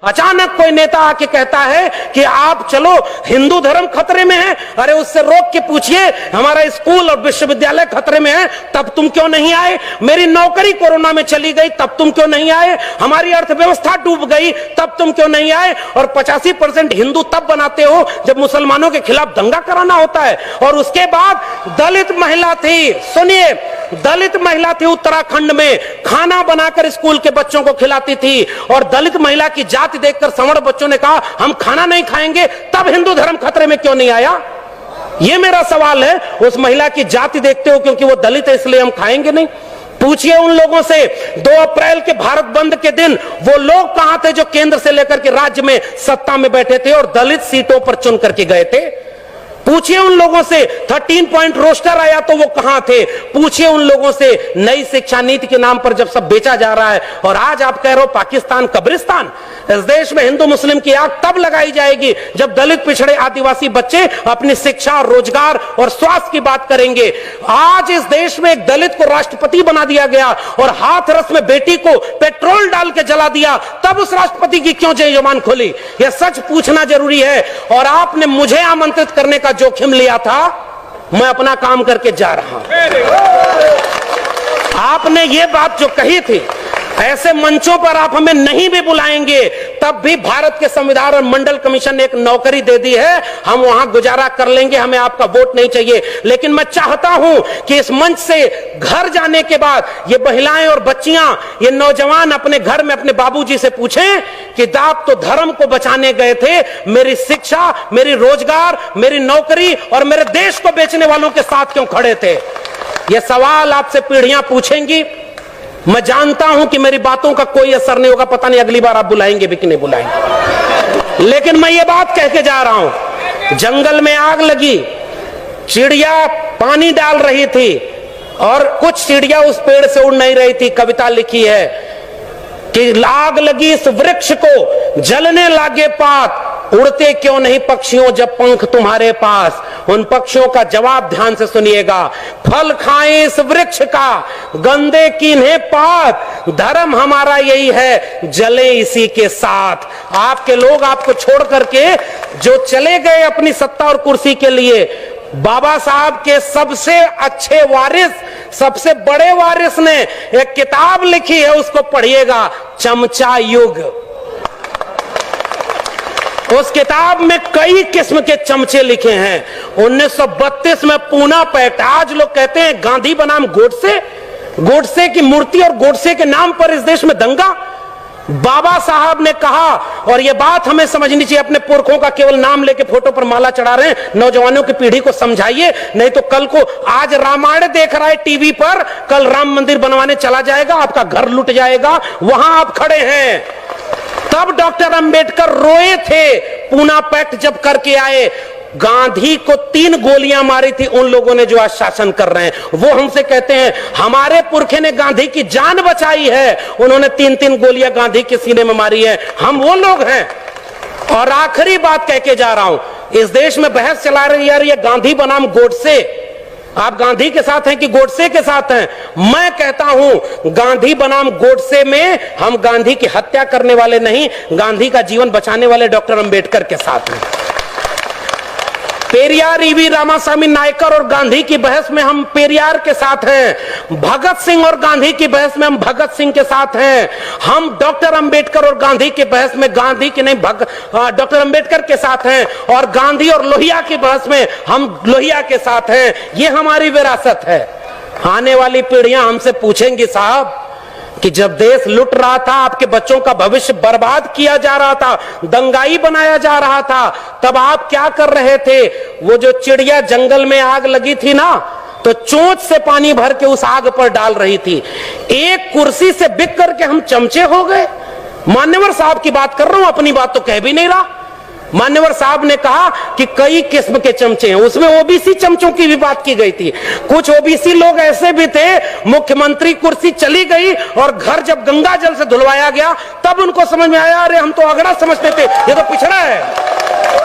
अचानक कोई नेता आके कहता है कि आप चलो हिंदू धर्म खतरे में है। अरे उससे रोक के पूछिए हमारा स्कूल और विश्वविद्यालय खतरे में है, तब तुम क्यों नहीं आए? मेरी नौकरी कोरोना में चली गई, तब तुम क्यों नहीं आए? हमारी अर्थव्यवस्था डूब गई, तब तुम क्यों नहीं आए? और 85% हिंदू तब बनाते हो जब मुसलमानों के खिलाफ दंगा कराना होता है। और उसके बाद दलित महिला थी, सुनिए, दलित महिला थी उत्तराखंड में, खाना बनाकर स्कूल के बच्चों को खिलाती थी। और दलित महिला की जाति देखकर सवर्ण बच्चों ने कहा हम खाना नहीं खाएंगे, तब हिंदू धर्म खतरे में क्यों नहीं आया? यह मेरा सवाल है। उस महिला की जाति देखते हो क्योंकि वो दलित है इसलिए हम खाएंगे नहीं? पूछिए उन लोगों से 2 अप्रैल के भारत बंद के दिन वो लोग कहां थे जो केंद्र से लेकर के राज्य में सत्ता में बैठे थे और दलित सीटों पर चुन करके गए थे? पूछिए उन लोगों से 13 पॉइंट रोस्टर आया तो वो कहां थे? पूछिए उन लोगों से नई शिक्षा नीति के नाम पर जब सब बेचा जा रहा है और आज आप कह रहे हो पाकिस्तान कब्रिस्तान। इस देश में हिंदू मुस्लिम की आग तब लगाई जाएगी जब दलित पिछड़े आदिवासी बच्चे अपनी शिक्षा रोजगार और स्वास्थ्य की बात करेंगे। आज इस देश में एक दलित को राष्ट्रपति बना दिया गया और हाथरस में बेटी को पेट्रोल डाल के जला दिया, तब उस राष्ट्रपति की क्यों जबान खोली? यह सच पूछना जरूरी है। और आपने मुझे आमंत्रित करने का जोखिम लिया था, मैं अपना काम करके जा रहा हूं। आपने ये बात जो कही थी, ऐसे मंचों पर आप हमें नहीं भी बुलाएंगे तब भी भारत के संविधान और मंडल कमीशन ने एक नौकरी दे दी है, हम वहां गुजारा कर लेंगे, हमें आपका वोट नहीं चाहिए। लेकिन मैं चाहता हूं कि इस मंच से घर जाने के बाद ये महिलाएं और बच्चियां, ये नौजवान अपने घर में अपने बाबूजी से पूछें कि आप तो धर्म को बचाने गए थे, मेरी शिक्षा, मेरी रोजगार, मेरी नौकरी और मेरे देश को बेचने वालों के साथ क्यों खड़े थे? ये सवाल आपसे पीढ़ियां पूछेंगी। मैं जानता हूं कि मेरी बातों का कोई असर नहीं होगा, पता नहीं अगली बार आप बुलाएंगे भी कि नहीं बुलाएंगे। लेकिन मैं ये बात कह के जा रहा हूं, जंगल में आग लगी, चिड़िया पानी डाल रही थी और कुछ चिड़िया उस पेड़ से उड़ नहीं रही थी। कविता लिखी है कि आग लगी इस वृक्ष को, जलने लागे पात, उड़ते क्यों नहीं पक्षियों जब पंख तुम्हारे पास? उन पक्षियों का जवाब ध्यान से सुनिएगा, फल खाएं इस वृक्ष का, गंदे कीन्हे पात, धर्म हमारा यही है, जले इसी के साथ। आपके लोग आपको छोड़ करके जो चले गए अपनी सत्ता और कुर्सी के लिए, बाबा साहब के सबसे अच्छे वारिस, सबसे बड़े वारिस ने एक किताब लिखी है, उसको पढ़िएगा, चमचा युग। उस किताब में कई किस्म के चमचे लिखे हैं। 1932 में पूना पैक्ट, आज लोग कहते हैं गांधी बनाम गोडसे, गोडसे की मूर्ति और गोडसे के नाम पर इस देश में दंगा। बाबा साहब ने कहा, और यह बात हमें समझनी चाहिए, अपने पुरखों का केवल नाम लेके फोटो पर माला चढ़ा रहे हैं, नौजवानों की पीढ़ी को समझाइए, नहीं तो कल को आज रामायण देख रहा है टीवी पर, कल राम मंदिर बनवाने चला जाएगा, आपका घर लुट जाएगा, वहां आप खड़े हैं। तब डॉक्टर अंबेडकर रोए थे, पूना पैक्ट जब करके आए। गांधी को 3 गोलियां मारी थी उन लोगों ने जो आज शासन कर रहे हैं। वो हमसे कहते हैं हमारे पुरखे ने गांधी की जान बचाई है, उन्होंने 3-3 गोलियां गांधी के सीने में मारी है, हम वो लोग हैं। और आखिरी बात कह के जा रहा हूं, इस देश में बहस चला रही है ये गांधी बनाम गोडसे, आप गांधी के साथ हैं कि गोडसे के साथ हैं? मैं कहता हूं गांधी बनाम गोडसे में हम गांधी की हत्या करने वाले नहीं, गांधी का जीवन बचाने वाले डॉक्टर अंबेडकर के साथ हैं। पेरियार ईवी रामास्वामी नायकर और गांधी की बहस में हम पेरियार के साथ हैं, भगत सिंह और गांधी की बहस में हम भगत सिंह के साथ हैं, हम डॉक्टर अंबेडकर और गांधी की बहस में गांधी की नहीं डॉक्टर अंबेडकर के साथ हैं, और गांधी और लोहिया की बहस में हम लोहिया के साथ हैं। ये हमारी विरासत है। आने वाली पीढ़ियां हमसे पूछेंगी साहब कि जब देश लुट रहा था, आपके बच्चों का भविष्य बर्बाद किया जा रहा था, दंगाई बनाया जा रहा था, तब आप क्या कर रहे थे? वो जो चिड़िया जंगल में आग लगी थी ना, तो चोंच से पानी भर के उस आग पर डाल रही थी। एक कुर्सी से बिक करके हम चमचे हो गए। मान्यवर साहब की बात कर रहा हूं, अपनी बात तो कह भी नहीं रहा। मान्यवर साहब ने कहा कि कई किस्म के चमचे हैं, उसमें ओबीसी चमचों की भी बात की गई थी। कुछ ओबीसी लोग ऐसे भी थे, मुख्यमंत्री कुर्सी चली गई और घर जब गंगा जल से धुलवाया गया तब उनको समझ में आया, अरे हम तो अगड़ा समझते थे, ये तो पिछड़ा है।